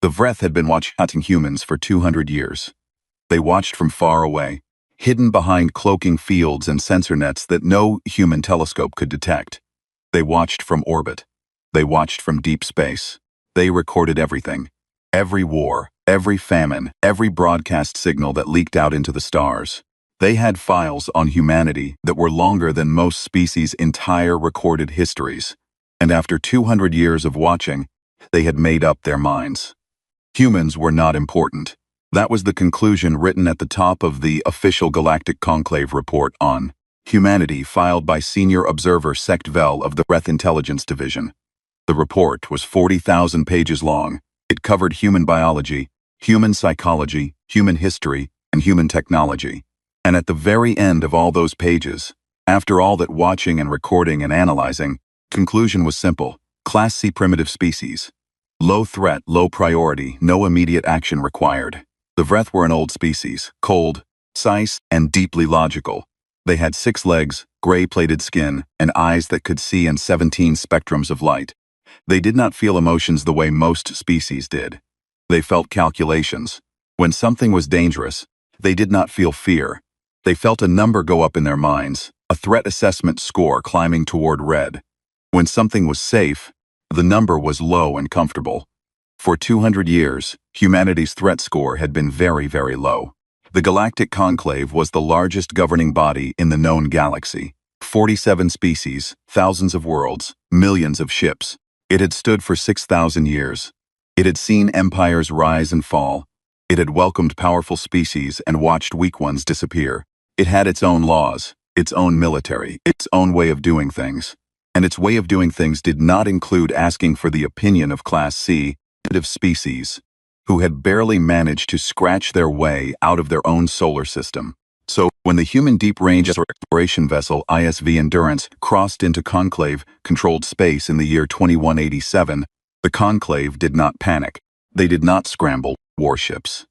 The Vreth had been hunting humans for 200 years. They watched from far away, hidden behind cloaking fields and sensor nets that no human telescope could detect. They watched from orbit. They watched from deep space. They recorded everything. Every war, every famine, every broadcast signal that leaked out into the stars. They had files on humanity that were longer than most species' entire recorded histories. And after 200 years of watching, they had made up their minds. Humans were not important. That was the conclusion written at the top of the official Galactic Conclave report on humanity filed by senior observer Sect Vel of the Vreth Intelligence Division. The report was 40,000 pages long. It covered human biology, human psychology, human history, and human technology. And at the very end of all those pages, after all that watching and recording and analyzing, conclusion was simple: Class C primitive species. Low threat, low priority, no immediate action required. The Vreth were an old species, cold, precise, and deeply logical. They had 6 legs, gray-plated skin, and eyes that could see in 17 spectrums of light. They did not feel emotions the way most species did. They felt calculations. When something was dangerous, they did not feel fear. They felt a number go up in their minds, a threat assessment score climbing toward red. When something was safe, the number was low and comfortable. For 200 years, humanity's threat score had been very, very low. The Galactic Conclave was the largest governing body in the known galaxy. 47 species, thousands of worlds, millions of ships. It had stood for 6,000 years. It had seen empires rise and fall. It had welcomed powerful species and watched weak ones disappear. It had its own laws, its own military, its own way of doing things. And its way of doing things did not include asking for the opinion of Class C primitive species, who had barely managed to scratch their way out of their own solar system. So, when the human deep-range exploration vessel ISV Endurance crossed into Conclave-controlled space in the year 2187, the Conclave did not panic. They did not scramble warships.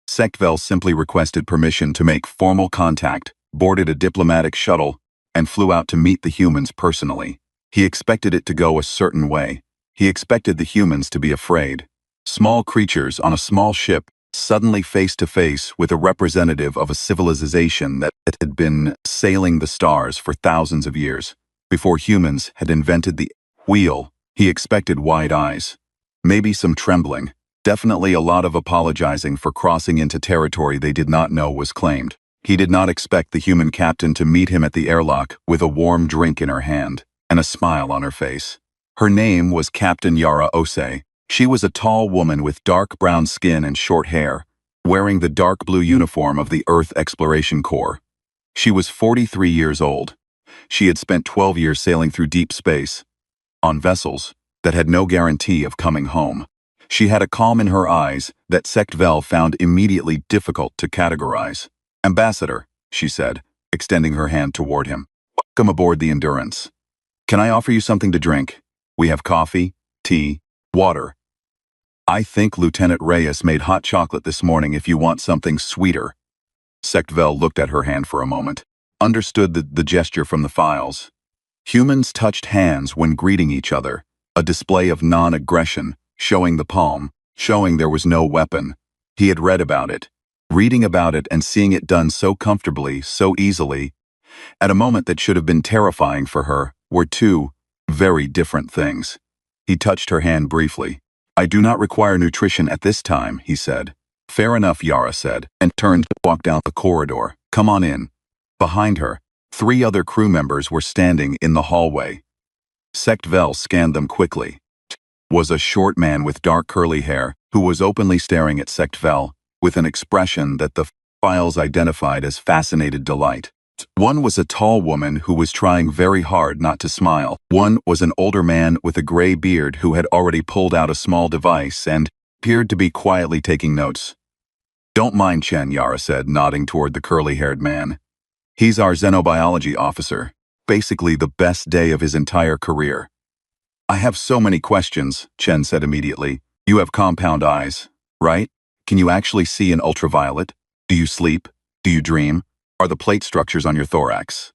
Sect Vel simply requested permission to make formal contact, boarded a diplomatic shuttle, and flew out to meet the humans personally. He expected it to go a certain way. He expected the humans to be afraid. Small creatures on a small ship, suddenly face to face with a representative of a civilization that had been sailing the stars for thousands of years. Before humans had invented the wheel, he expected wide eyes. Maybe some trembling. Definitely a lot of apologizing for crossing into territory they did not know was claimed. He did not expect the human captain to meet him at the airlock with a warm drink in her hand and a smile on her face. Her name was Captain Yara Osei. She was a tall woman with dark brown skin and short hair, wearing the dark blue uniform of the Earth Exploration Corps. She was 43 years old. She had spent 12 years sailing through deep space, on vessels that had no guarantee of coming home. She had a calm in her eyes that Sect Vel found immediately difficult to categorize. "Ambassador," she said, extending her hand toward him. "Welcome aboard the Endurance. Can I offer you something to drink? We have coffee, tea, water. I think Lieutenant Reyes made hot chocolate this morning if you want something sweeter." Sect Vel looked at her hand for a moment, understood the gesture from the files. Humans touched hands when greeting each other, a display of non-aggression, showing the palm, showing there was no weapon. He had read about it. Reading about it and seeing it done so comfortably, so easily, at a moment that should have been terrifying for her, were two very different things. He touched her hand briefly. "I do not require nutrition at this time," he said. "Fair enough," Yara said, and turned to walk down the corridor. "Come on in." Behind her, 3 other crew members were standing in the hallway. Sect Vel scanned them quickly. Was a short man with dark curly hair who was openly staring at Sect Vel with an expression that the files identified as fascinated delight. One was a tall woman who was trying very hard not to smile. One was an older man with a gray beard who had already pulled out a small device and appeared to be quietly taking notes. "Don't mind Chen," Yara said, nodding toward the curly-haired man. "He's our xenobiology officer. Basically the best day of his entire career." "I have so many questions," Chen said immediately. "You have compound eyes, right? Can you actually see in ultraviolet? Do you sleep? Do you dream? Are the plate structures on your thorax?"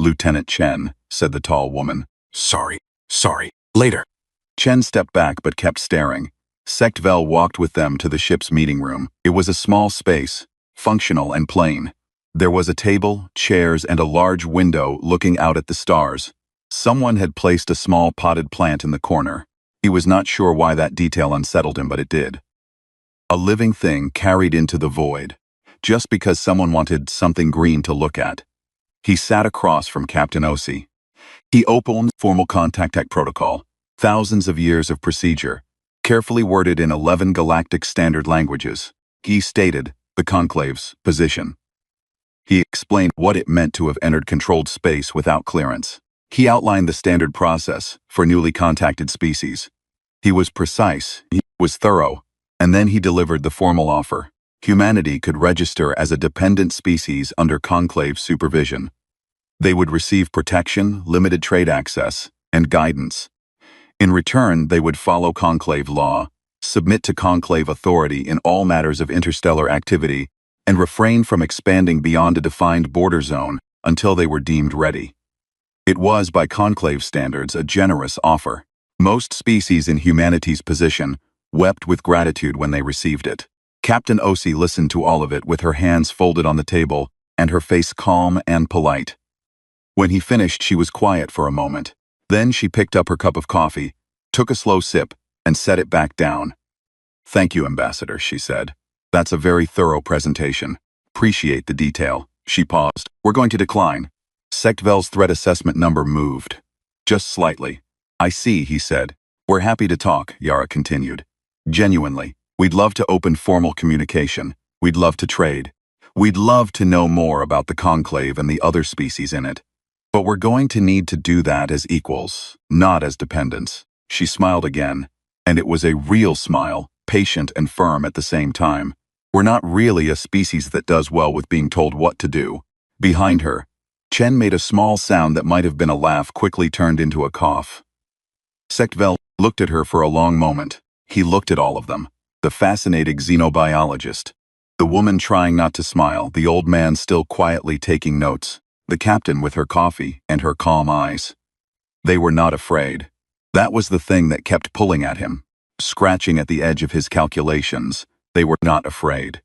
"Lieutenant Chen," said the tall woman. Sorry, later." Chen stepped back but kept staring. Sectvel walked with them to the ship's meeting room. It was a small space, functional and plain. There was a table, chairs, and a large window looking out at the stars. Someone had placed a small potted plant in the corner. He was not sure why that detail unsettled him, but it did. A living thing carried into the void, just because someone wanted something green to look at. He sat across from Captain Osi. He opened formal contact protocol, thousands of years of procedure, carefully worded in 11 galactic standard languages. He stated the conclave's position. He explained what it meant to have entered controlled space without clearance. He outlined the standard process for newly contacted species. He was precise, he was thorough, and then he delivered the formal offer. Humanity could register as a dependent species under conclave supervision. They would receive protection, limited trade access, and guidance. In return, they would follow conclave law, submit to conclave authority in all matters of interstellar activity, and refrain from expanding beyond a defined border zone until they were deemed ready. It was, by conclave standards, a generous offer. Most species in humanity's position wept with gratitude when they received it. Captain Osi listened to all of it with her hands folded on the table and her face calm and polite. When he finished, she was quiet for a moment. Then she picked up her cup of coffee, took a slow sip, and set it back down. "Thank you, Ambassador," she said. "That's a very thorough presentation. Appreciate the detail." She paused. "We're going to decline." Sectvel's threat assessment number moved. Just slightly. "I see," he said. "We're happy to talk," Yara continued. "Genuinely. We'd love to open formal communication. We'd love to trade. We'd love to know more about the conclave and the other species in it. But we're going to need to do that as equals, not as dependents." She smiled again, and it was a real smile, patient and firm at the same time. "We're not really a species that does well with being told what to do." Behind her, Chen made a small sound that might have been a laugh, quickly turned into a cough. Sectvel looked at her for a long moment. He looked at all of them. The fascinating xenobiologist, the woman trying not to smile, the old man still quietly taking notes, the captain with her coffee and her calm eyes. They were not afraid. That was the thing that kept pulling at him, scratching at the edge of his calculations. They were not afraid.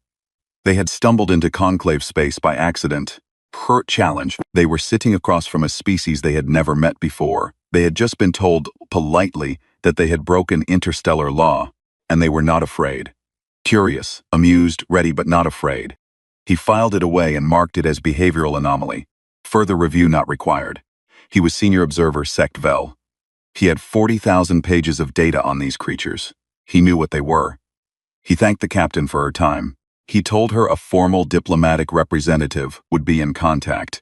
They had stumbled into conclave space by accident. Per challenge, they were sitting across from a species they had never met before. They had just been told, politely, that they had broken interstellar law, and they were not afraid. Curious, amused, ready but not afraid. He filed it away and marked it as behavioral anomaly. Further review not required. He was senior observer Sectvel. He had 40,000 pages of data on these creatures. He knew what they were. He thanked the captain for her time. He told her a formal diplomatic representative would be in contact.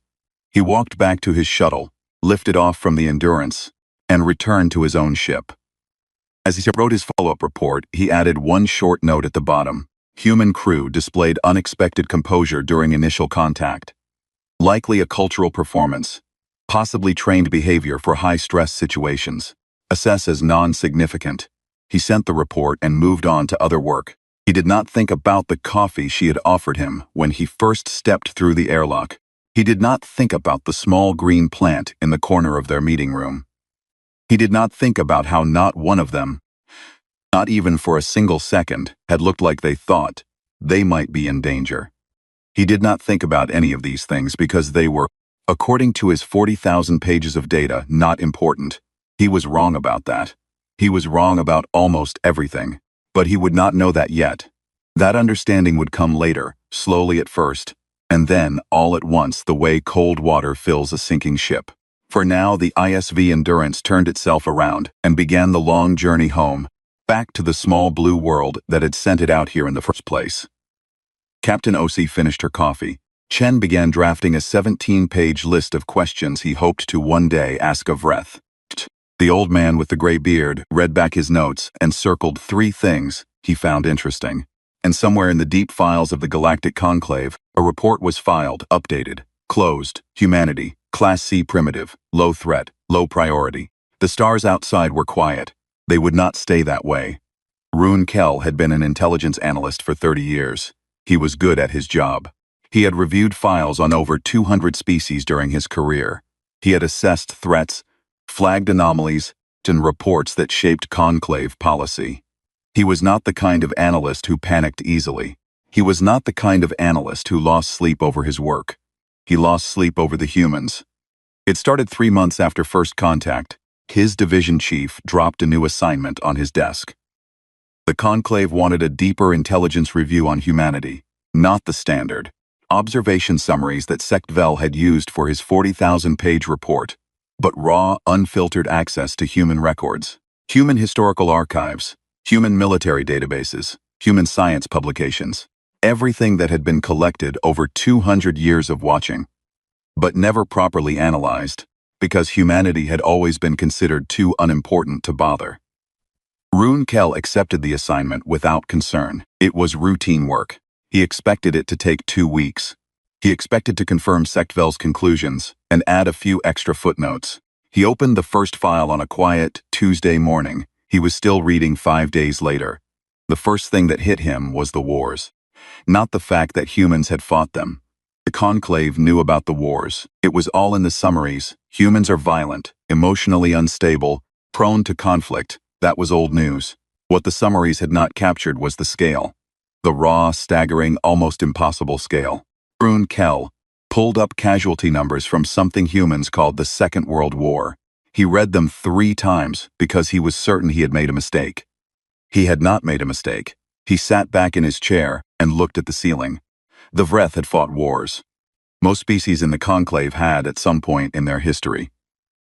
He walked back to his shuttle, lifted off from the Endurance, and returned to his own ship. As he wrote his follow-up report, he added one short note at the bottom. Human crew displayed unexpected composure during initial contact. Likely a cultural performance. Possibly trained behavior for high-stress situations. Assess as non-significant. He sent the report and moved on to other work. He did not think about the coffee she had offered him when he first stepped through the airlock. He did not think about the small green plant in the corner of their meeting room. He did not think about how not one of them, not even for a single second, had looked like they thought they might be in danger. He did not think about any of these things because they were, according to his 40,000 pages of data, not important. He was wrong about that. He was wrong about almost everything. But he would not know that yet. That understanding would come later, slowly at first, and then, all at once, the way cold water fills a sinking ship. For now, the ISV Endurance turned itself around and began the long journey home, back to the small blue world that had sent it out here in the first place. Captain Osi finished her coffee. Chen began drafting a 17-page list of questions he hoped to one day ask of Vreth. The old man with the gray beard read back his notes and circled 3 things he found interesting. And somewhere in the deep files of the Galactic Conclave, a report was filed, updated, closed, humanity, Class C primitive, low threat, low priority. The stars outside were quiet. They would not stay that way. Rune Kell had been an intelligence analyst for 30 years. He was good at his job. He had reviewed files on over 200 species during his career. He had assessed threats, flagged anomalies, and reports that shaped conclave policy. He was not the kind of analyst who panicked easily. He was not the kind of analyst who lost sleep over his work. He lost sleep over the humans. It started 3 months after first contact. His division chief dropped a new assignment on his desk. The conclave wanted a deeper intelligence review on humanity, not the standard observation summaries that Sectvel had used for his 40,000-page report, but raw, unfiltered access to human records, human historical archives, human military databases, human science publications, everything that had been collected over 200 years of watching, but never properly analyzed, because humanity had always been considered too unimportant to bother. Rune Kell accepted the assignment without concern. It was routine work. He expected it to take 2 weeks. He expected to confirm Sectvel's conclusions and add a few extra footnotes. He opened the first file on a quiet Tuesday morning. He was still reading 5 days later. The first thing that hit him was the wars. Not the fact that humans had fought them. The conclave knew about the wars. It was all in the summaries. Humans are violent, emotionally unstable, prone to conflict. That was old news. What the summaries had not captured was the scale. The raw, staggering, almost impossible scale. Rune Kell pulled up casualty numbers from something humans called the Second World War. He read them 3 times because he was certain he had made a mistake. He had not made a mistake. He sat back in his chair and looked at the ceiling. The Vreth had fought wars. Most species in the conclave had at some point in their history.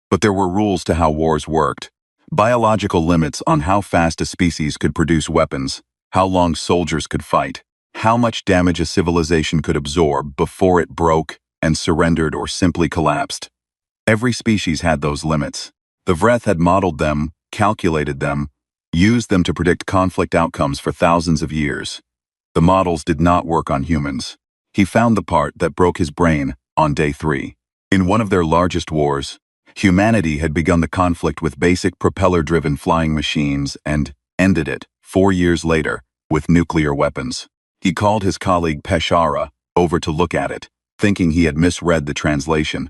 But there were rules to how wars worked. Biological limits on how fast a species could produce weapons, how long soldiers could fight, how much damage a civilization could absorb before it broke and surrendered or simply collapsed. Every species had those limits. The Vreth had modeled them, calculated them, used them to predict conflict outcomes for thousands of years. The models did not work on humans. He found the part that broke his brain on day 3. In one of their largest wars, humanity had begun the conflict with basic propeller-driven flying machines and ended it 4 years later with nuclear weapons. He called his colleague Peshara over to look at it, thinking he had misread the translation.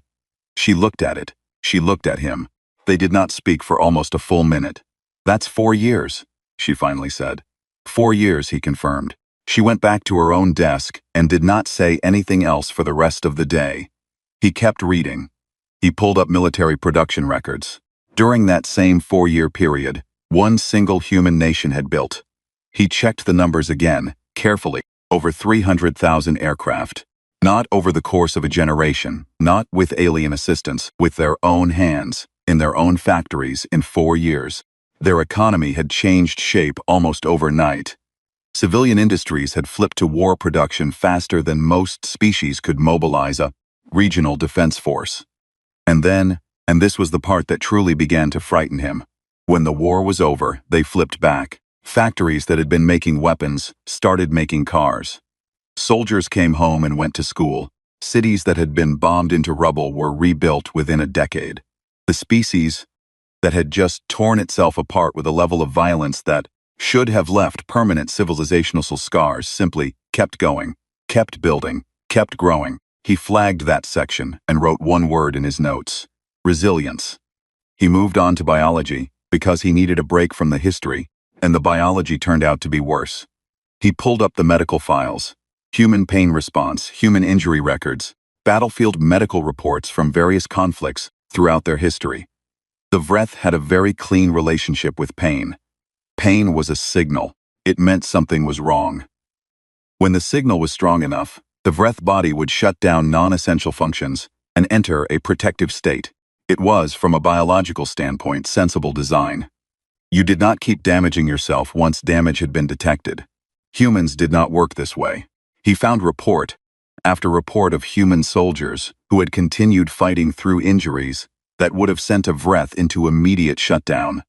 She looked at it. She looked at him. They did not speak for almost a full minute. "That's 4 years," she finally said. 4 years, he confirmed. She went back to her own desk and did not say anything else for the rest of the day. He kept reading. He pulled up military production records. During that same 4-year period, one single human nation had built. He checked the numbers again, carefully, over 300,000 aircraft. Not over the course of a generation, not with alien assistance, with their own hands, in their own factories in 4 years. Their economy had changed shape almost overnight. Civilian industries had flipped to war production faster than most species could mobilize a regional defense force. And then, and this was the part that truly began to frighten him, when the war was over, they flipped back. Factories that had been making weapons started making cars. Soldiers came home and went to school. Cities that had been bombed into rubble were rebuilt within a decade. The species that had just torn itself apart with a level of violence that should have left permanent civilizational scars simply kept going, kept building, kept growing. He flagged that section and wrote one word in his notes: resilience. He moved on to biology because he needed a break from the history, and the biology turned out to be worse. He pulled up the medical files, human pain response, human injury records, battlefield medical reports from various conflicts throughout their history. The Vreth had a very clean relationship with pain. Pain was a signal. It meant something was wrong. When the signal was strong enough, the Vreth body would shut down non-essential functions and enter a protective state. It was, from a biological standpoint, sensible design. You did not keep damaging yourself once damage had been detected. Humans did not work this way. He found report after report of human soldiers who had continued fighting through injuries that would have sent a Vreth into immediate shutdown,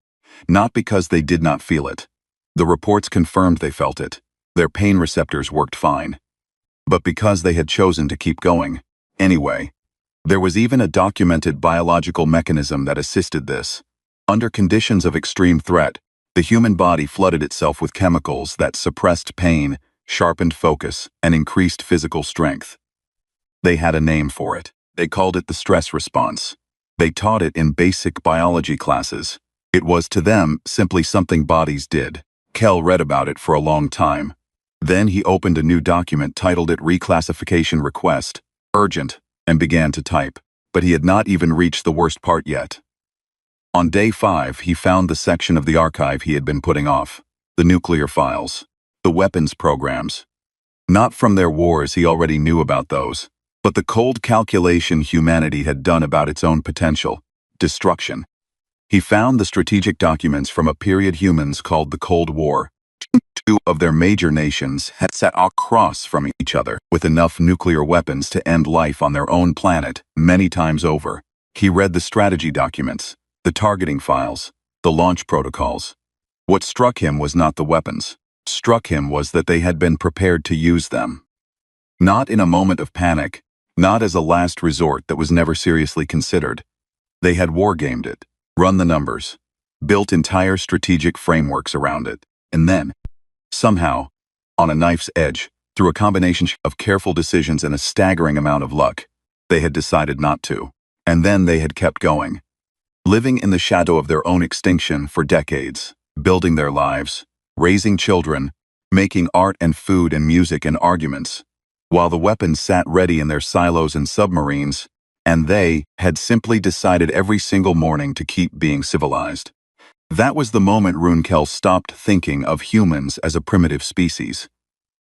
not because they did not feel it. The reports confirmed they felt it. Their pain receptors worked fine. But because they had chosen to keep going. Anyway, there was even a documented biological mechanism that assisted this. Under conditions of extreme threat, the human body flooded itself with chemicals that suppressed pain, sharpened focus, and increased physical strength. They had a name for it. They called it the stress response. They taught it in basic biology classes. It was to them simply something bodies did. Kell read about it for a long time. Then he opened a new document, titled it Reclassification Request, Urgent, and began to type. But he had not even reached the worst part yet. On day 5, he found the section of the archive he had been putting off. The nuclear files. The weapons programs. Not from their wars, he already knew about those. But the cold calculation humanity had done about its own potential. Destruction. He found the strategic documents from a period humans called the Cold War. Two of their major nations had sat across from each other with enough nuclear weapons to end life on their own planet many times over. He read the strategy documents, the targeting files, the launch protocols. What struck him was not the weapons. Struck him was that they had been prepared to use them. Not in a moment of panic, not as a last resort that was never seriously considered. They had wargamed it, run the numbers, built entire strategic frameworks around it, and then, somehow, on a knife's edge, through a combination of careful decisions and a staggering amount of luck, they had decided not to. And then they had kept going, living in the shadow of their own extinction for decades, building their lives, raising children, making art and food and music and arguments, while the weapons sat ready in their silos and submarines, and they had simply decided every single morning to keep being civilized. That was the moment Ruhnkel stopped thinking of humans as a primitive species.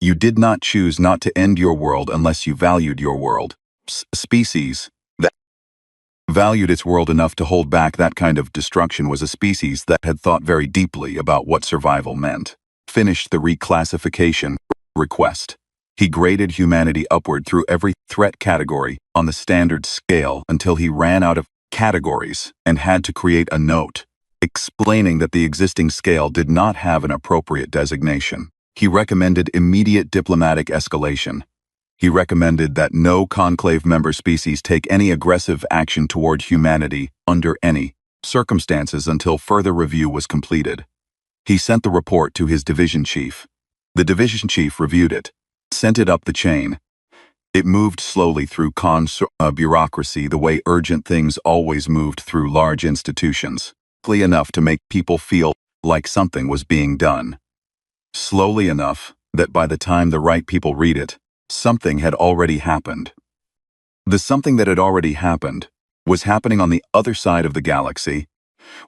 You did not choose not to end your world unless you valued your world. Species that valued its world enough to hold back that kind of destruction was a species that had thought very deeply about what survival meant. Finished the reclassification request. He graded humanity upward through every threat category on the standard scale until he ran out of categories and had to create a note explaining that the existing scale did not have an appropriate designation. He recommended immediate diplomatic escalation. He recommended that no conclave member species take any aggressive action toward humanity under any circumstances until further review was completed. He sent the report to his division chief. The division chief reviewed it, sent it up the chain. It moved slowly through bureaucracy the way urgent things always moved through large institutions, quickly enough to make people feel like something was being done. Slowly enough that by the time the right people read it, something had already happened. The something that had already happened was happening on the other side of the galaxy,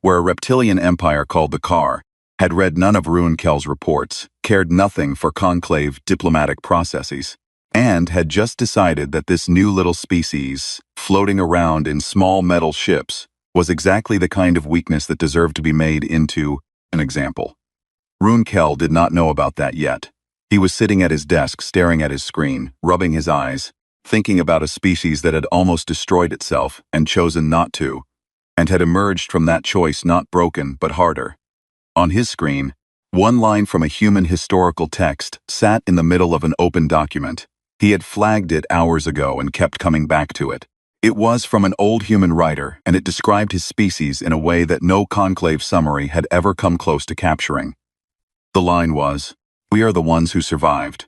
where a reptilian empire called the Car had read none of Ruhnkel's reports, cared nothing for conclave diplomatic processes, and had just decided that this new little species, floating around in small metal ships, was exactly the kind of weakness that deserved to be made into an example. Ruhnkel did not know about that yet. He was sitting at his desk, staring at his screen, rubbing his eyes, thinking about a species that had almost destroyed itself and chosen not to, and had emerged from that choice not broken but harder. On his screen, one line from a human historical text sat in the middle of an open document. He had flagged it hours ago and kept coming back to it. It was from an old human writer, and it described his species in a way that no conclave summary had ever come close to capturing. The line was, "We are the ones who survived."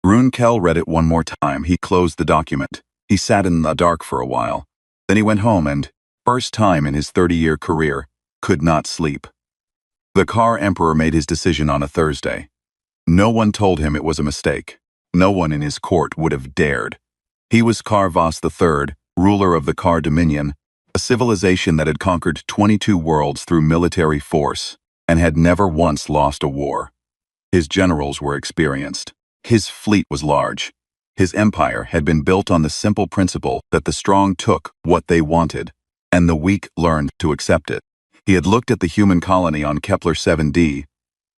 Ruhnkel read it one more time. He closed the document. He sat in the dark for a while. Then he went home and, first time in his 30-year career, could not sleep. The Car Emperor made his decision on a Thursday. No one told him it was a mistake. No one in his court would have dared. He was Carvas III, ruler of the Car Dominion, a civilization that had conquered 22 worlds through military force and had never once lost a war. His generals were experienced. His fleet was large. His empire had been built on the simple principle that the strong took what they wanted, and the weak learned to accept it. He had looked at the human colony on Kepler 7d,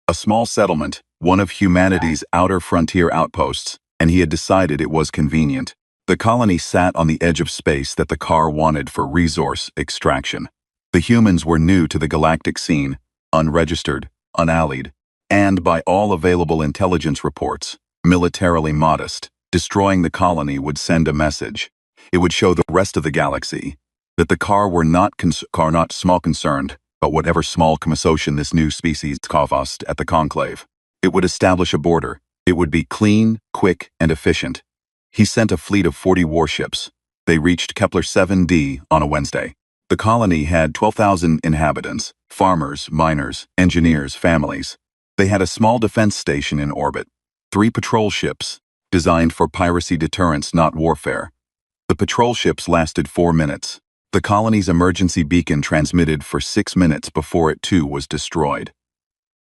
a small settlement, one of humanity's outer frontier outposts, and he had decided it was convenient. The colony sat on the edge of space that the Car wanted for resource extraction. The humans were new to the galactic scene, unregistered, unallied, and by all available intelligence reports, militarily modest. Destroying the colony would send a message. It would show the rest of the galaxy that the Car were not small concerned about whatever small commotion this new species caused at the conclave. It would establish a border. It would be clean, quick, and efficient. He sent a fleet of 40 warships. They reached Kepler 7d on a Wednesday. The colony had 12,000 inhabitants, farmers, miners, engineers, families. They had a small defense station in orbit, 3 patrol ships, designed for piracy deterrence, not warfare. The patrol ships lasted 4 minutes. The colony's emergency beacon transmitted for 6 minutes before it too was destroyed.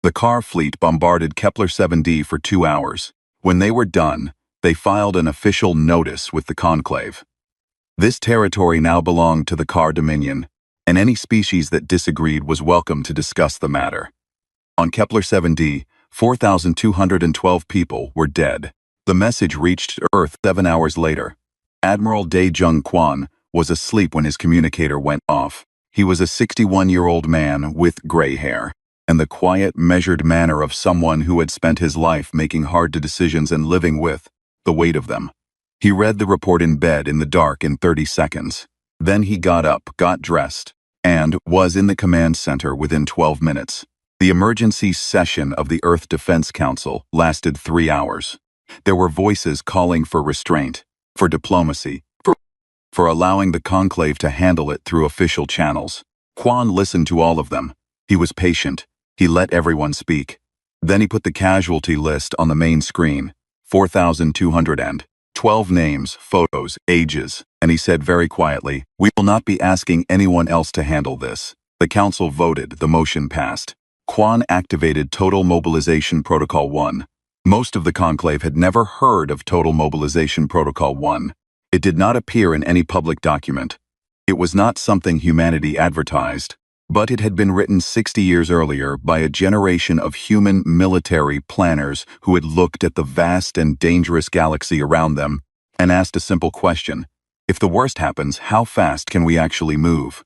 The car fleet bombarded Kepler-7d for 2 hours. When they were done, they filed an official notice with the conclave. This territory now belonged to the Car Dominion, and any species that disagreed was welcome to discuss the matter. On Kepler-7d, 4,212 people were dead. The message reached Earth 7 hours later. Admiral Dae-Jung Kwon was asleep when his communicator went off. He was a 61-year-old man with gray hair and the quiet, measured manner of someone who had spent his life making hard decisions and living with the weight of them. He read the report in bed in the dark in 30 seconds. Then he got up, got dressed, and was in the command center within 12 minutes. The emergency session of the Earth Defense Council lasted 3 hours. There were voices calling for restraint, for diplomacy, for allowing the conclave to handle it through official channels. Kwon listened to all of them. He was patient. He let everyone speak. Then he put the casualty list on the main screen, 4,212 names, photos, ages, and he said very quietly, "We will not be asking anyone else to handle this." The council voted, the motion passed. Kwon activated Total Mobilization Protocol 1. Most of the conclave had never heard of Total Mobilization Protocol 1. It did not appear in any public document. It was not something humanity advertised, but it had been written 60 years earlier by a generation of human military planners who had looked at the vast and dangerous galaxy around them and asked a simple question: if the worst happens, how fast can we actually move?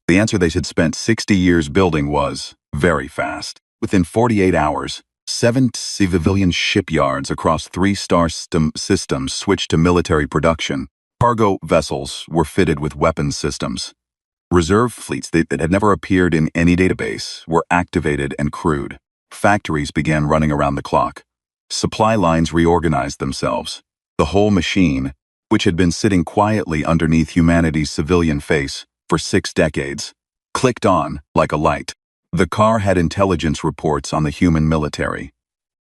The answer they had spent 60 years building was very fast. Within 48 hours, 7 civilian shipyards across 3 star systems switched to military production. Cargo vessels were fitted with weapons systems. Reserve fleets that had never appeared in any database were activated and crewed. Factories began running around the clock. Supply lines reorganized themselves. The whole machine, which had been sitting quietly underneath humanity's civilian face for 6 decades, clicked on like a light. The car had intelligence reports on the human military.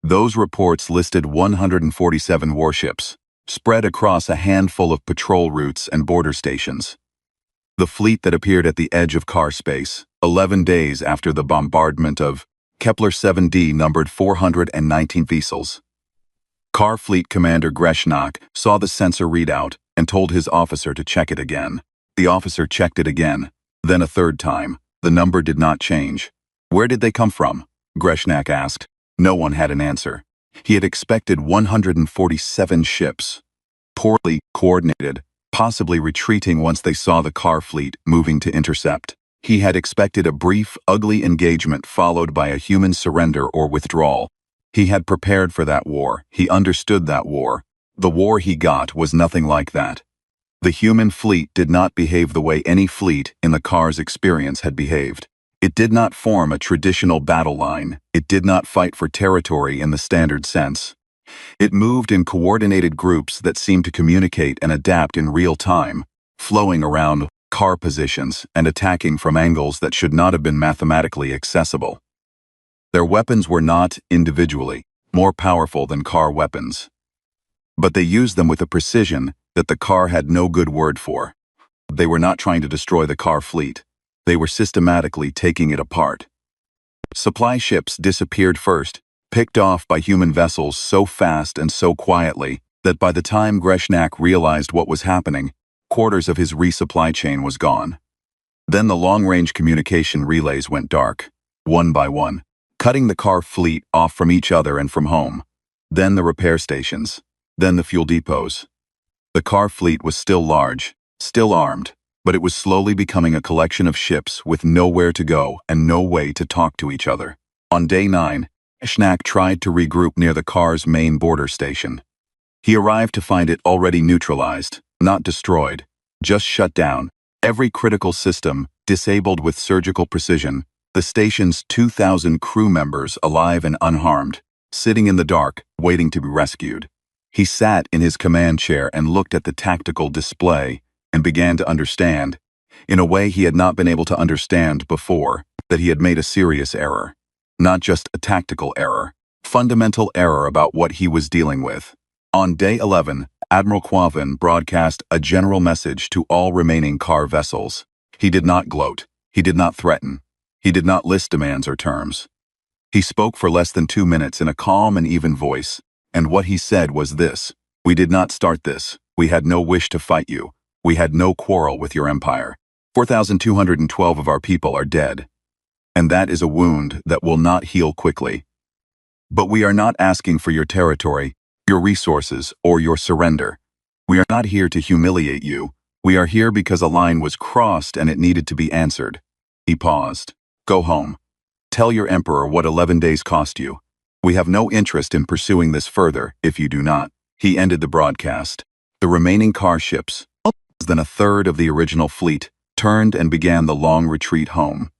Those reports listed 147 warships, spread across a handful of patrol routes and border stations. The fleet that appeared at the edge of car space, 11 days after the bombardment of Kepler-7d, numbered 419 vessels. Car Fleet Commander Greshnak saw the sensor readout and told his officer to check it again. The officer checked it again, then a third time. The number did not change. Where did they come from? Greshnak asked. No one had an answer. He had expected 147 ships, poorly coordinated, possibly retreating once they saw the car fleet moving to intercept. He had expected a brief, ugly engagement followed by a human surrender or withdrawal. He had prepared for that war. He understood that war. The war he got was nothing like that. The human fleet did not behave the way any fleet in the car's experience had behaved. It did not form a traditional battle line. It did not fight for territory in the standard sense. It moved in coordinated groups that seemed to communicate and adapt in real time, flowing around car positions and attacking from angles that should not have been mathematically accessible. Their weapons were not, individually, more powerful than car weapons. But they used them with a precision that the car had no good word for. They were not trying to destroy the car fleet. They were systematically taking it apart. Supply ships disappeared first, picked off by human vessels so fast and so quietly that by the time Greshnak realized what was happening, quarters of his resupply chain was gone. Then the long-range communication relays went dark, one by one, cutting the car fleet off from each other and from home. Then the repair stations, then the fuel depots. The car fleet was still large, still armed, but it was slowly becoming a collection of ships with nowhere to go and no way to talk to each other. On day 9, Greshnak tried to regroup near the car's main border station. He arrived to find it already neutralized, not destroyed, just shut down. Every critical system disabled with surgical precision. The station's 2,000 crew members alive and unharmed, sitting in the dark, waiting to be rescued. He sat in his command chair and looked at the tactical display and began to understand, in a way he had not been able to understand before, that he had made a serious error. not just a tactical error. Fundamental error about what he was dealing with. On day 11, Admiral Quavan broadcast a general message to all remaining car vessels. He did not gloat. He did not threaten. He did not list demands or terms. He spoke for less than 2 minutes in a calm and even voice, and what he said was this: "We did not start this. We had no wish to fight you. We had no quarrel with your empire. 4,212 of our people are dead, and that is a wound that will not heal quickly. But we are not asking for your territory, your resources, or your surrender. We are not here to humiliate you. We are here because a line was crossed and it needed to be answered." He paused. "Go home. Tell your emperor what 11 days cost you. We have no interest in pursuing this further if you do not." He ended the broadcast. The remaining car ships, less than a third of the original fleet, turned and began the long retreat home.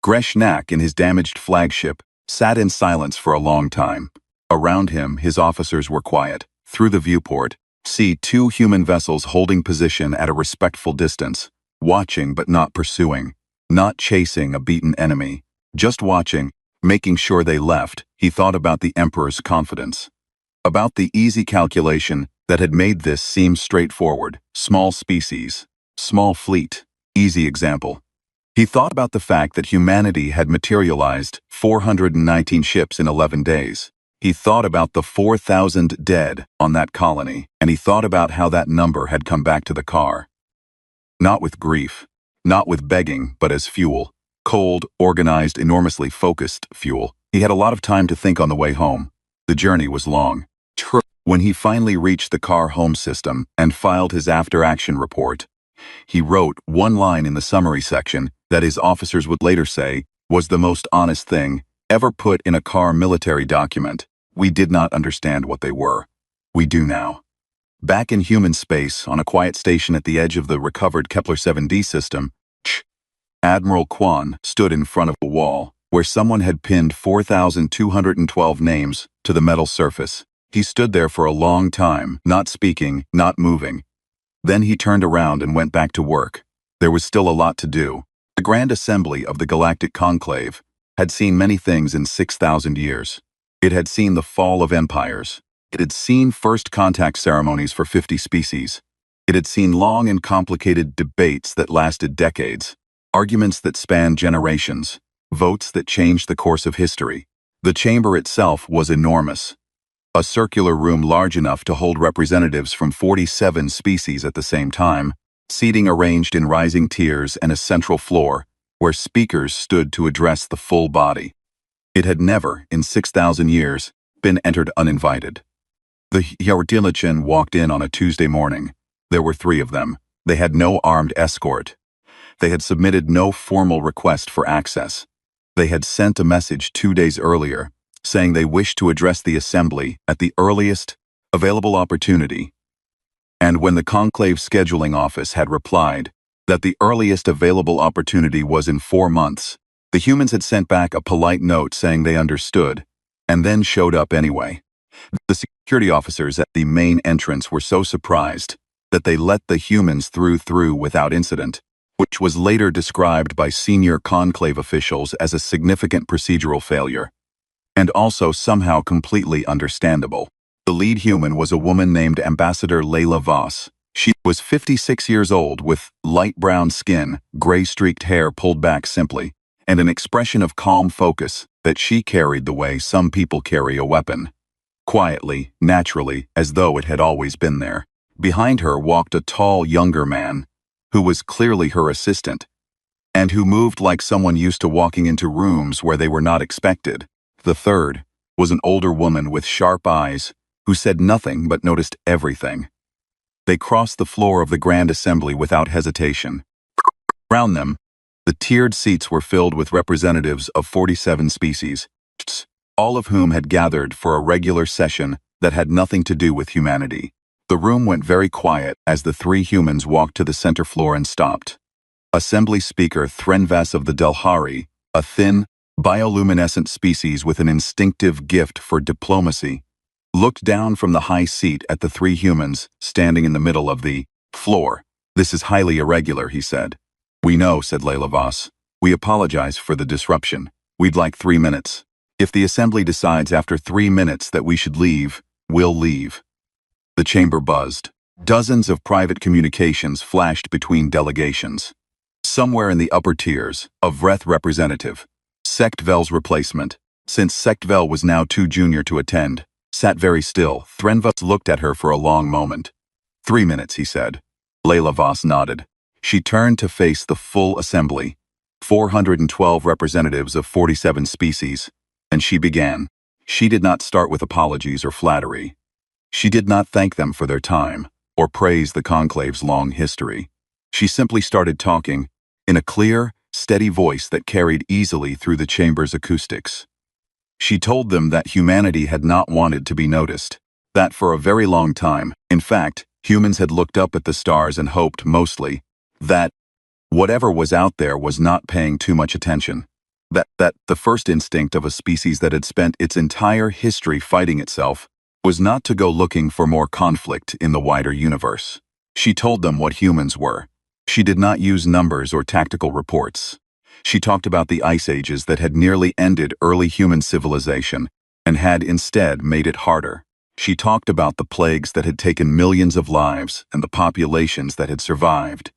Greshnak, in his damaged flagship, sat in silence for a long time. Around him, his officers were quiet. Through the viewport, see 2 human vessels holding position at a respectful distance, watching but not pursuing, not chasing a beaten enemy, just watching, making sure they left. He thought about the Emperor's confidence, about the easy calculation that had made this seem straightforward. Small species, small fleet, easy example. He thought about the fact that humanity had materialized 419 ships in 11 days. He thought about the 4,000 dead on that colony, and he thought about how that number had come back to the car. Not with grief, not with begging, but as fuel. Cold, organized, enormously focused fuel. He had a lot of time to think on the way home. The journey was long. When he finally reached the car home system and filed his after-action report, he wrote one line in the summary section that his officers would later say was the most honest thing ever put in a car military document. "We did not understand what they were. We do now." Back in human space, on a quiet station at the edge of the recovered Kepler-7d system, Admiral Kwan stood in front of a wall where someone had pinned 4,212 names to the metal surface. He stood there for a long time, not speaking, not moving. Then he turned around and went back to work. There was still a lot to do. The Grand Assembly of the Galactic Conclave had seen many things in 6,000 years. It had seen the fall of empires. It had seen first contact ceremonies for 50 species. It had seen long and complicated debates that lasted decades, arguments that spanned generations, votes that changed the course of history. The chamber itself was enormous. A circular room large enough to hold representatives from 47 species at the same time, seating arranged in rising tiers and a central floor, where speakers stood to address the full body. It had never, in 6,000 years, been entered uninvited. The Hyawardilichen walked in on a Tuesday morning. There were 3 of them. They had no armed escort. They had submitted no formal request for access. They had sent a message 2 days earlier, saying they wished to address the assembly at the earliest available opportunity. And when the conclave scheduling office had replied that the earliest available opportunity was in 4 months, the humans had sent back a polite note saying they understood, and then showed up anyway. The security officers at the main entrance were so surprised that they let the humans through without incident, which was later described by senior conclave officials as a significant procedural failure, and also somehow completely understandable. The lead human was a woman named Ambassador Layla Voss. She was 56 years old with light brown skin, gray-streaked hair pulled back simply, and an expression of calm focus that she carried the way some people carry a weapon. Quietly, naturally, as though it had always been there. Behind her walked a tall, younger man, who was clearly her assistant, and who moved like someone used to walking into rooms where they were not expected. The third was an older woman with sharp eyes, who said nothing but noticed everything. They crossed the floor of the Grand Assembly without hesitation. Around them, the tiered seats were filled with representatives of 47 species, all of whom had gathered for a regular session that had nothing to do with humanity. The room went very quiet as the 3 humans walked to the center floor and stopped. Assembly Speaker Threnvas of the Delhari, a thin, bioluminescent species with an instinctive gift for diplomacy, looked down from the high seat at the 3 humans standing in the middle of the floor. "This is highly irregular," he said. "We know," said Layla Voss. "We apologize for the disruption. We'd like 3 minutes." If the assembly decides after 3 minutes that we should leave, we'll leave. The chamber buzzed. Dozens of private communications flashed between delegations. Somewhere in the upper tiers, a Vreth representative, Sektvel's replacement, since Sektvel was now too junior to attend, sat very still. Threnvas looked at her for a long moment. 3 minutes, he said. Layla Voss nodded. She turned to face the full assembly, 412 representatives of 47 species, and she began. She did not start with apologies or flattery. She did not thank them for their time, or praise the conclave's long history. She simply started talking, in a clear, steady voice that carried easily through the chamber's acoustics. She told them that humanity had not wanted to be noticed, that for a very long time, in fact, humans had looked up at the stars and hoped, mostly, that whatever was out there was not paying too much attention. That the first instinct of a species that had spent its entire history fighting itself was not to go looking for more conflict in the wider universe. She told them what humans were. She did not use numbers or tactical reports. She talked about the ice ages that had nearly ended early human civilization and had instead made it harder. She talked about the plagues that had taken millions of lives and the populations that had survived,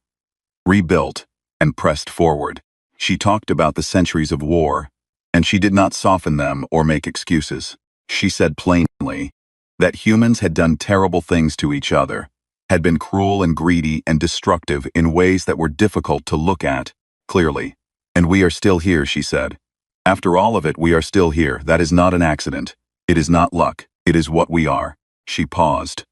rebuilt, and pressed forward. She talked about the centuries of war, and she did not soften them or make excuses. She said plainly that humans had done terrible things to each other, had been cruel and greedy and destructive in ways that were difficult to look at, clearly. And we are still here, she said. After all of it, we are still here. That is not an accident. It is not luck. It is what we are. She paused.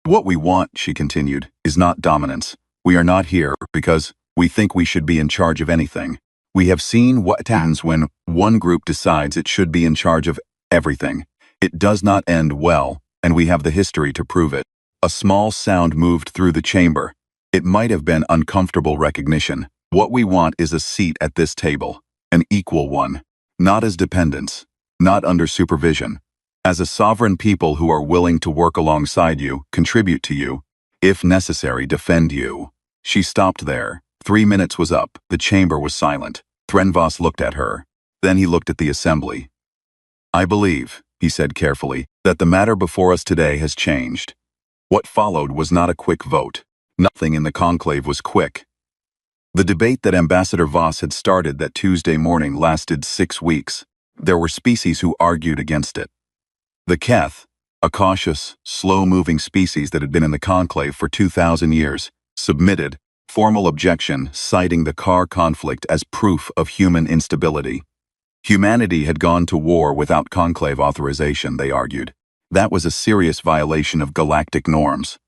What we want, she continued, is not dominance. We are not here because we think we should be in charge of anything. We have seen what happens when one group decides it should be in charge of everything. It does not end well, and we have the history to prove it. A small sound moved through the chamber. It might have been uncomfortable recognition. What we want is a seat at this table, an equal one, not as dependents, not under supervision. As a sovereign people who are willing to work alongside you, contribute to you, if necessary, defend you. She stopped there. 3 minutes was up. The chamber was silent. Threnvas looked at her. Then he looked at the assembly. I believe, he said carefully, that the matter before us today has changed. What followed was not a quick vote. Nothing in the conclave was quick. The debate that Ambassador Voss had started that Tuesday morning lasted 6 weeks. There were species who argued against it. The Keth, a cautious, slow-moving species that had been in the conclave for 2,000 years, submitted formal objection, citing the Kar conflict as proof of human instability. Humanity had gone to war without conclave authorization, they argued. That was a serious violation of galactic norms.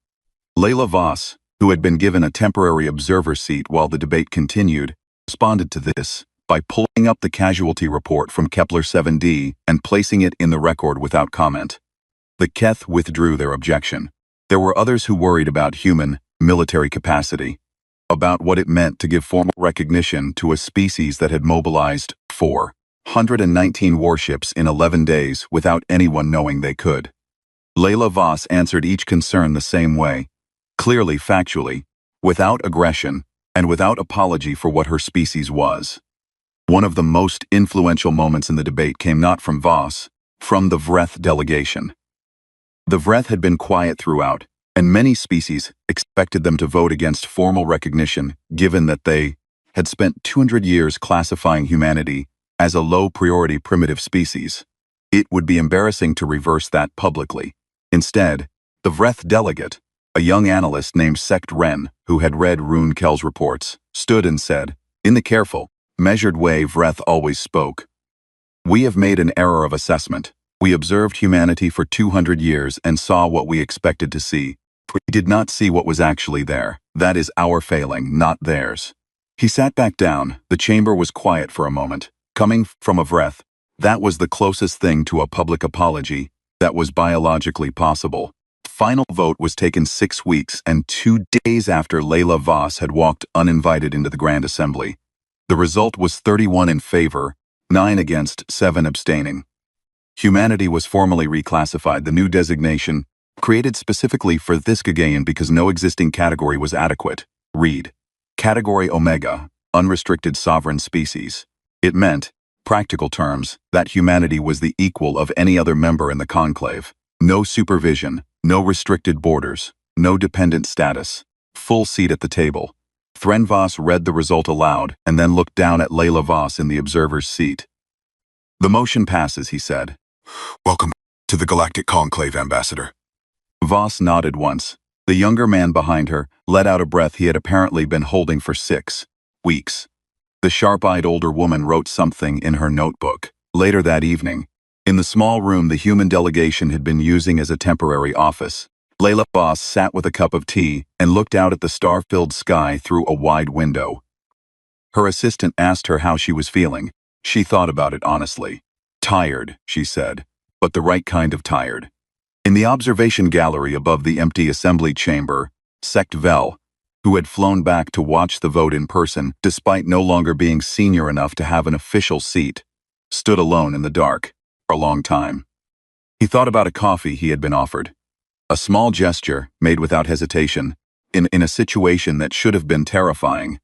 Layla Voss, who had been given a temporary observer seat while the debate continued, responded to this by pulling up the casualty report from Kepler 7d and placing it in the record without comment. The Keth withdrew their objection. There were others who worried about human, military capacity, about what it meant to give formal recognition to a species that had mobilized 419 warships in 11 days without anyone knowing they could. Layla Voss answered each concern the same way, clearly, factually, without aggression, and without apology for what her species was. One of the most influential moments in the debate came not from Voss, from the Vreth delegation. The Vreth had been quiet throughout, and many species expected them to vote against formal recognition, given that they had spent 200 years classifying humanity as a low-priority primitive species. It would be embarrassing to reverse that publicly. Instead, the Vreth delegate, a young analyst named Sect Ren, who had read Rune Kell's reports, stood and said, in the careful, measured way Vreth always spoke, "We have made an error of assessment. We observed humanity for 200 years and saw what we expected to see. We did not see what was actually there. That is our failing, not theirs." He sat back down. The chamber was quiet for a moment. Coming from a Vreth, that was the closest thing to a public apology that was biologically possible. Final vote was taken 6 weeks and 2 days after Layla Voss had walked uninvited into the Grand Assembly. The result was 31 in favor, 9 against, 7 abstaining. Humanity was formally reclassified, the new designation, created specifically for this Gagaean because no existing category was adequate. Read. Category Omega, unrestricted sovereign species. It meant practical terms, that humanity was the equal of any other member in the conclave. No supervision, no restricted borders, no dependent status. Full seat at the table. Thren Voss read the result aloud and then looked down at Layla Voss in the observer's seat. "The motion passes," he said. "Welcome to the Galactic Conclave, Ambassador." Voss nodded once. The younger man behind her let out a breath he had apparently been holding for 6 weeks. The sharp-eyed older woman wrote something in her notebook. Later that evening, in the small room the human delegation had been using as a temporary office, Layla Voss sat with a cup of tea and looked out at the star-filled sky through a wide window. Her assistant asked her how she was feeling. She thought about it honestly. "Tired," she said, "but the right kind of tired." In the observation gallery above the empty assembly chamber, Sect Vel, who had flown back to watch the vote in person despite no longer being senior enough to have an official seat, stood alone in the dark for a long time. He thought about a coffee he had been offered. A small gesture, made without hesitation, in a situation that should have been terrifying.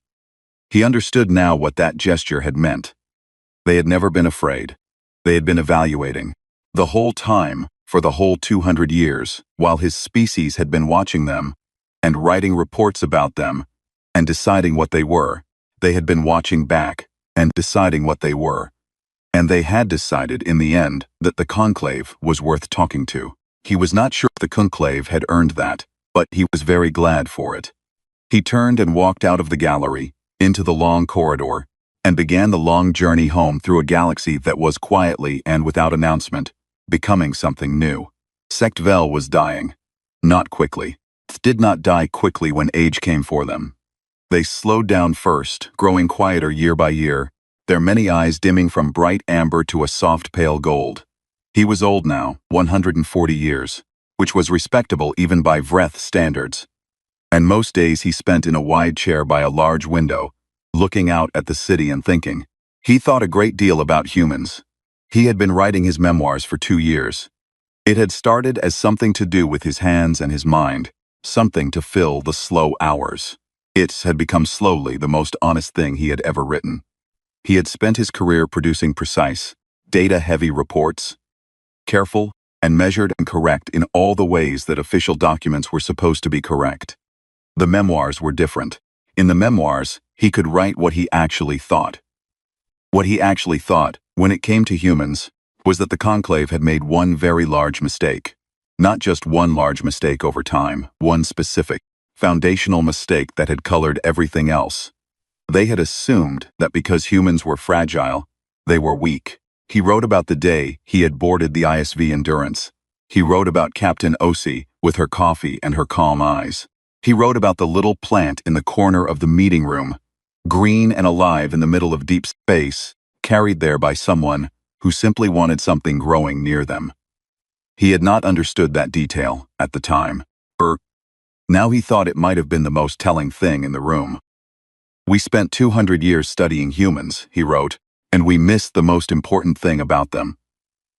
He understood now what that gesture had meant. They had never been afraid. They had been evaluating. The whole time, for the whole 200 years, while his species had been watching them, and writing reports about them, and deciding what they were, they had been watching back, and deciding what they were. And they had decided in the end that the conclave was worth talking to. He was not sure if the conclave had earned that, but he was very glad for it. He turned and walked out of the gallery, into the long corridor, and began the long journey home through a galaxy that was quietly and without announcement, becoming something new. Sect Vel was dying. Not quickly. Did not die quickly when age came for them. They slowed down first, growing quieter year by year, their many eyes dimming from bright amber to a soft pale gold. He was old now, 140 years, which was respectable even by Vreth standards. And most days he spent in a wide chair by a large window, looking out at the city and thinking. He thought a great deal about humans. He had been writing his memoirs for 2 years. It had started as something to do with his hands and his mind, something to fill the slow hours. It had become slowly the most honest thing he had ever written. He had spent his career producing precise, data-heavy reports, careful and measured and correct in all the ways that official documents were supposed to be correct. The memoirs were different. In the memoirs, he could write what he actually thought. What he actually thought, when it came to humans, was that the conclave had made one very large mistake. Not just one large mistake over time, one specific, foundational mistake that had colored everything else. They had assumed that because humans were fragile, they were weak. He wrote about the day he had boarded the ISV Endurance. He wrote about Captain Osi with her coffee and her calm eyes. He wrote about the little plant in the corner of the meeting room, green and alive in the middle of deep space, carried there by someone who simply wanted something growing near them. He had not understood that detail at the time. Now he thought it might have been the most telling thing in the room. "We spent 200 years studying humans," he wrote, "and we missed the most important thing about them.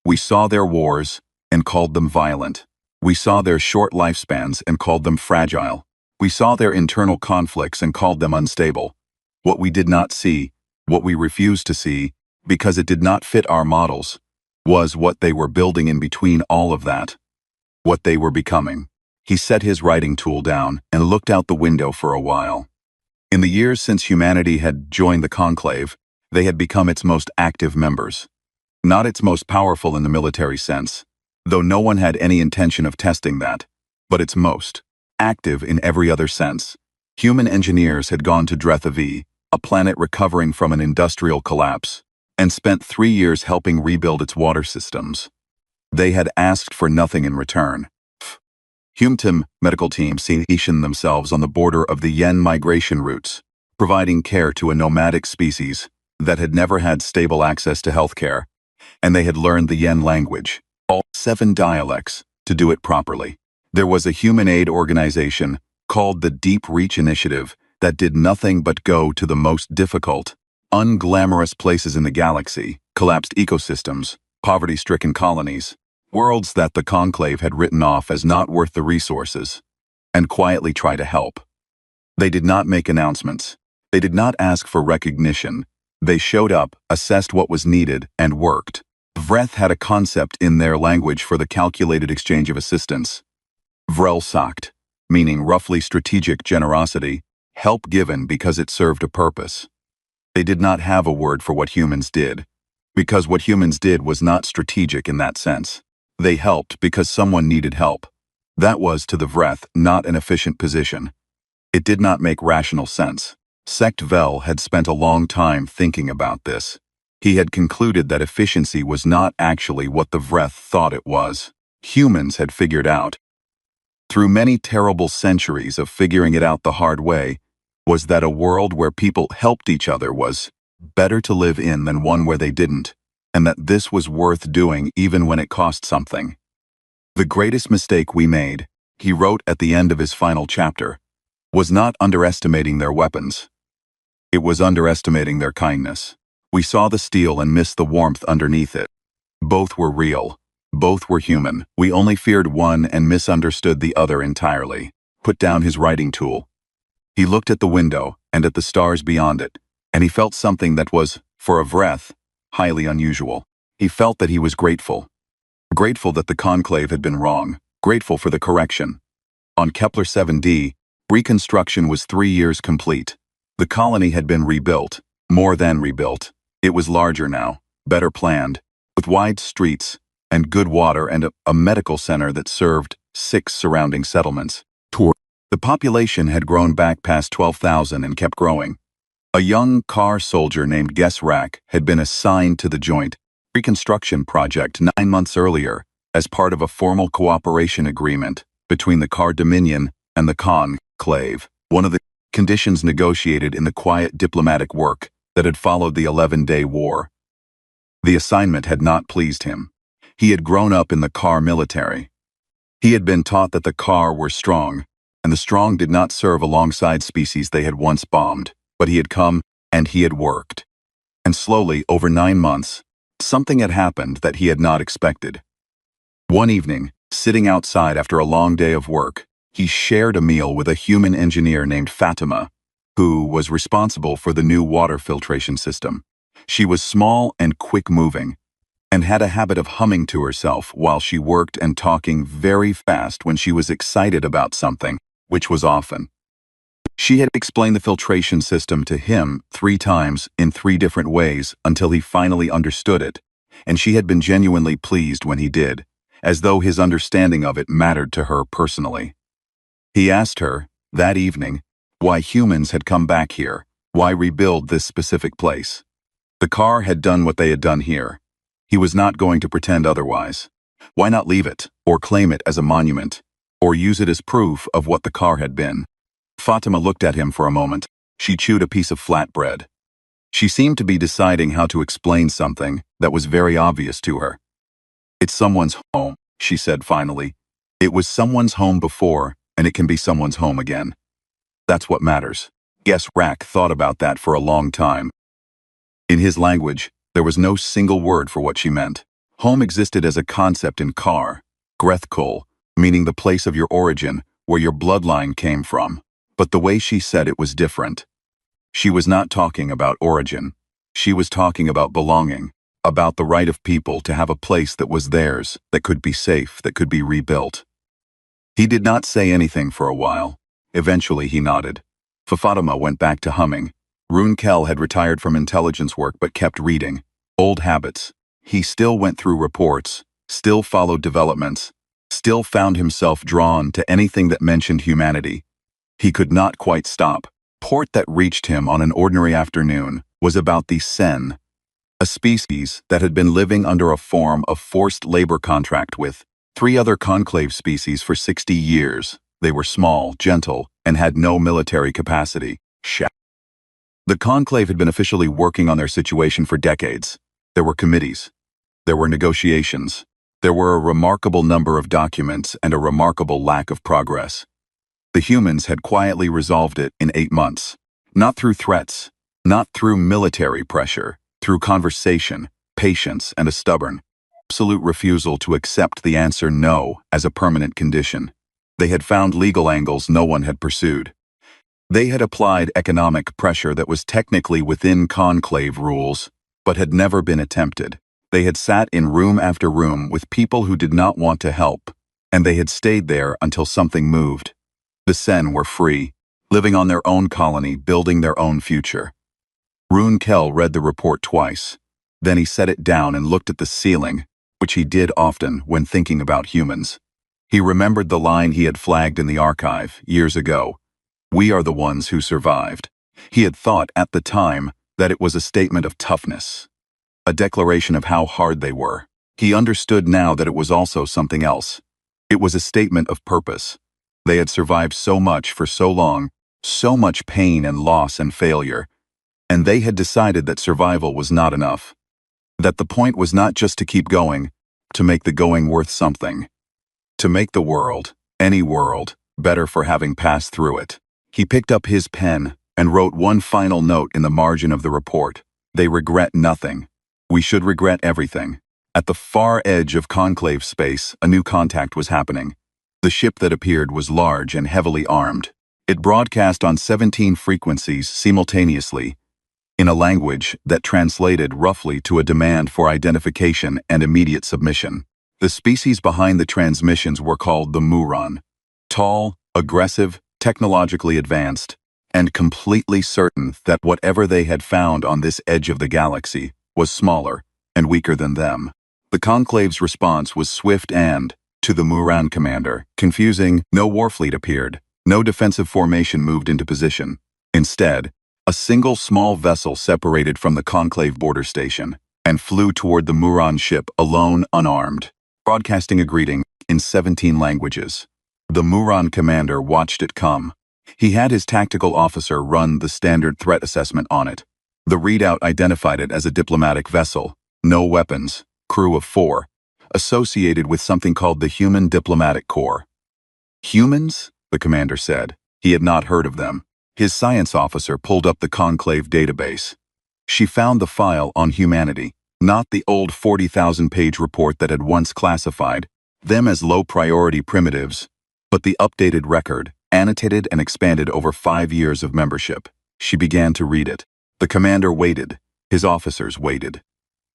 We saw their wars and called them violent. We saw their short lifespans and called them fragile. We saw their internal conflicts and called them unstable. What we did not see, what we refused to see, because it did not fit our models, was what they were building in between all of that, what they were becoming." He set his writing tool down and looked out the window for a while. In the years since humanity had joined the conclave, they had become its most active members. Not its most powerful in the military sense, though no one had any intention of testing that, but its most active in every other sense. Human engineers had gone to Dretha V, a planet recovering from an industrial collapse, and spent 3 years helping rebuild its water systems. They had asked for nothing in return. Human medical teams stationed themselves on the border of the Yen migration routes, providing care to a nomadic species that had never had stable access to healthcare, and they had learned the Yen language, all 7 dialects, to do it properly. There was a human aid organization called the Deep Reach Initiative that did nothing but go to the most difficult, unglamorous places in the galaxy, collapsed ecosystems, poverty-stricken colonies, worlds that the conclave had written off as not worth the resources, and quietly try to help. They did not make announcements. They did not ask for recognition. They showed up, assessed what was needed, and worked. Vreth had a concept in their language for the calculated exchange of assistance. Vrelsagt, meaning roughly strategic generosity, help given because it served a purpose. They did not have a word for what humans did, because what humans did was not strategic in that sense. They helped because someone needed help. That was, to the Vreth, not an efficient position. It did not make rational sense. Sect Vel had spent a long time thinking about this. He had concluded that efficiency was not actually what the Vreth thought it was. Humans had figured out, through many terrible centuries of figuring it out the hard way, was that a world where people helped each other was better to live in than one where they didn't, and that this was worth doing even when it cost something. The greatest mistake we made, he wrote at the end of his final chapter, was not underestimating their weapons. It was underestimating their kindness. We saw the steel and missed the warmth underneath it. Both were real. Both were human. We only feared one and misunderstood the other entirely. Put down his writing tool. He looked at the window and at the stars beyond it, and he felt something that was, for a Vreth, highly unusual. He felt that he was grateful. Grateful that the conclave had been wrong. Grateful for the correction. On Kepler 7d, reconstruction was 3 years complete. The colony had been rebuilt, more than rebuilt. It was larger now, better planned, with wide streets and good water and a medical center that served 6 surrounding settlements. The population had grown back past 12,000 and kept growing. A young car soldier named Gesrak had been assigned to the joint reconstruction project 9 months earlier as part of a formal cooperation agreement between the Car Dominion and the Conclave, one of the conditions negotiated in the quiet diplomatic work that had followed the 11-day war. The assignment had not pleased him. He had grown up in the Car military. He had been taught that the Car were strong, and the strong did not serve alongside species they had once bombed, but he had come and he had worked. And slowly, over 9 months, something had happened that he had not expected. One evening, sitting outside after a long day of work, he shared a meal with a human engineer named Fatima, who was responsible for the new water filtration system. She was small and quick-moving, and had a habit of humming to herself while she worked and talking very fast when she was excited about something, which was often. She had explained the filtration system to him 3 times in 3 different ways until he finally understood it, and she had been genuinely pleased when he did, as though his understanding of it mattered to her personally. He asked her, that evening, why humans had come back here, why rebuild this specific place. The Car had done what they had done here. He was not going to pretend otherwise. Why not leave it, or claim it as a monument, or use it as proof of what the Car had been? Fatima looked at him for a moment. She chewed a piece of flatbread. She seemed to be deciding how to explain something that was very obvious to her. It's someone's home, she said finally. It was someone's home before, and it can be someone's home again. That's what matters. Gesrak thought about that for a long time. In his language, there was no single word for what she meant. Home existed as a concept in Car, Grethkul, meaning the place of your origin, where your bloodline came from. But the way she said it was different. She was not talking about origin. She was talking about belonging, about the right of people to have a place that was theirs, that could be safe, that could be rebuilt. He did not say anything for a while. Eventually he nodded. Fatima went back to humming. Runkel had retired from intelligence work but kept reading. Old habits. He still went through reports, still followed developments, still found himself drawn to anything that mentioned humanity. He could not quite stop. Port that reached him on an ordinary afternoon was about the Sen, a species that had been living under a form of forced labor contract with 3 other conclave species for 60 years. They were small, gentle, and had no military capacity. The conclave had been officially working on their situation for decades. There were committees. There were negotiations. There were a remarkable number of documents and a remarkable lack of progress. The humans had quietly resolved it in 8 months. Not through threats, not through military pressure, through conversation, patience, and a stubborn, absolute refusal to accept the answer no as a permanent condition. They had found legal angles no one had pursued. They had applied economic pressure that was technically within conclave rules, but had never been attempted. They had sat in room after room with people who did not want to help, and they had stayed there until something moved. The Sen were free, living on their own colony, building their own future. Rune Kell read the report twice. Then he set it down and looked at the ceiling, which he did often when thinking about humans. He remembered the line he had flagged in the archive years ago. "We are the ones who survived." He had thought at the time that it was a statement of toughness, a declaration of how hard they were. He understood now that it was also something else. It was a statement of purpose. They had survived so much for so long, so much pain and loss and failure, and they had decided that survival was not enough. That the point was not just to keep going, to make the going worth something. To make the world, any world, better for having passed through it. He picked up his pen and wrote one final note in the margin of the report. They regret nothing. We should regret everything. At the far edge of conclave space, a new contact was happening. The ship that appeared was large and heavily armed. It broadcast on 17 frequencies simultaneously, in a language that translated roughly to a demand for identification and immediate submission. The species behind the transmissions were called the Muran. Tall, aggressive, technologically advanced, and completely certain that whatever they had found on this edge of the galaxy was smaller and weaker than them. The Conclave's response was swift and, to the Muran commander, confusing. No warfleet appeared. No defensive formation moved into position. Instead, a single small vessel separated from the Conclave border station and flew toward the Muran ship alone, unarmed, broadcasting a greeting in 17 languages. The Muran commander watched it come. He had his tactical officer run the standard threat assessment on it. The readout identified it as a diplomatic vessel, no weapons, crew of 4, associated with something called the Human Diplomatic Corps. Humans? The commander said. He had not heard of them. His science officer pulled up the Conclave database. She found the file on humanity, not the old 40,000-page report that had once classified them as low-priority primitives, but the updated record, annotated and expanded over 5 years of membership. She began to read it. The commander waited. His officers waited.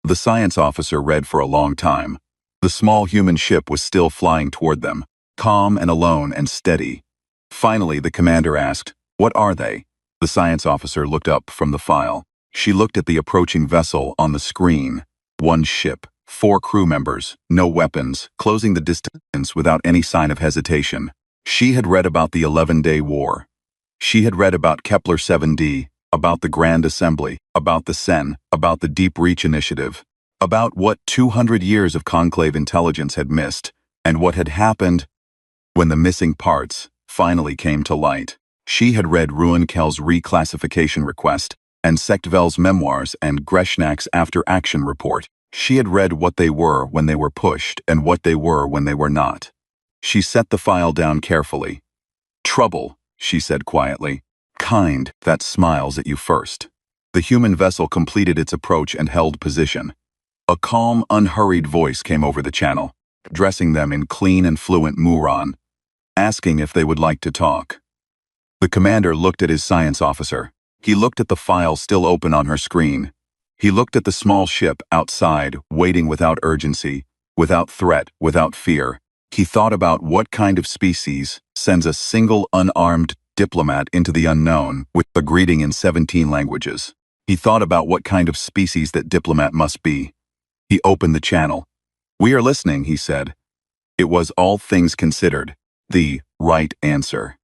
The science officer read for a long time. The small human ship was still flying toward them, calm and alone and steady. Finally, the commander asked, "What are they?" The science officer looked up from the file. She looked at the approaching vessel on the screen. One ship, 4 crew members, no weapons, closing the distance without any sign of hesitation. She had read about the 11-day war. She had read about Kepler 7D, about the Grand Assembly, about the Sen, about the Deep Reach Initiative, about what 200 years of conclave intelligence had missed, and what had happened when the missing parts finally came to light. She had read Rune Kell's reclassification request, and Sektvel's memoirs and Greshnak's after-action report. She had read what they were when they were pushed and what they were when they were not. She set the file down carefully. "Trouble," she said quietly. "Kind that smiles at you first." The human vessel completed its approach and held position. A calm, unhurried voice came over the channel, addressing them in clean and fluent Muran, asking if they would like to talk. The commander looked at his science officer. He looked at the file still open on her screen. He looked at the small ship outside, waiting without urgency, without threat, without fear. He thought about what kind of species sends a single unarmed diplomat into the unknown with a greeting in 17 languages. He thought about what kind of species that diplomat must be. He opened the channel. "We are listening," he said. It was, all things considered, the right answer.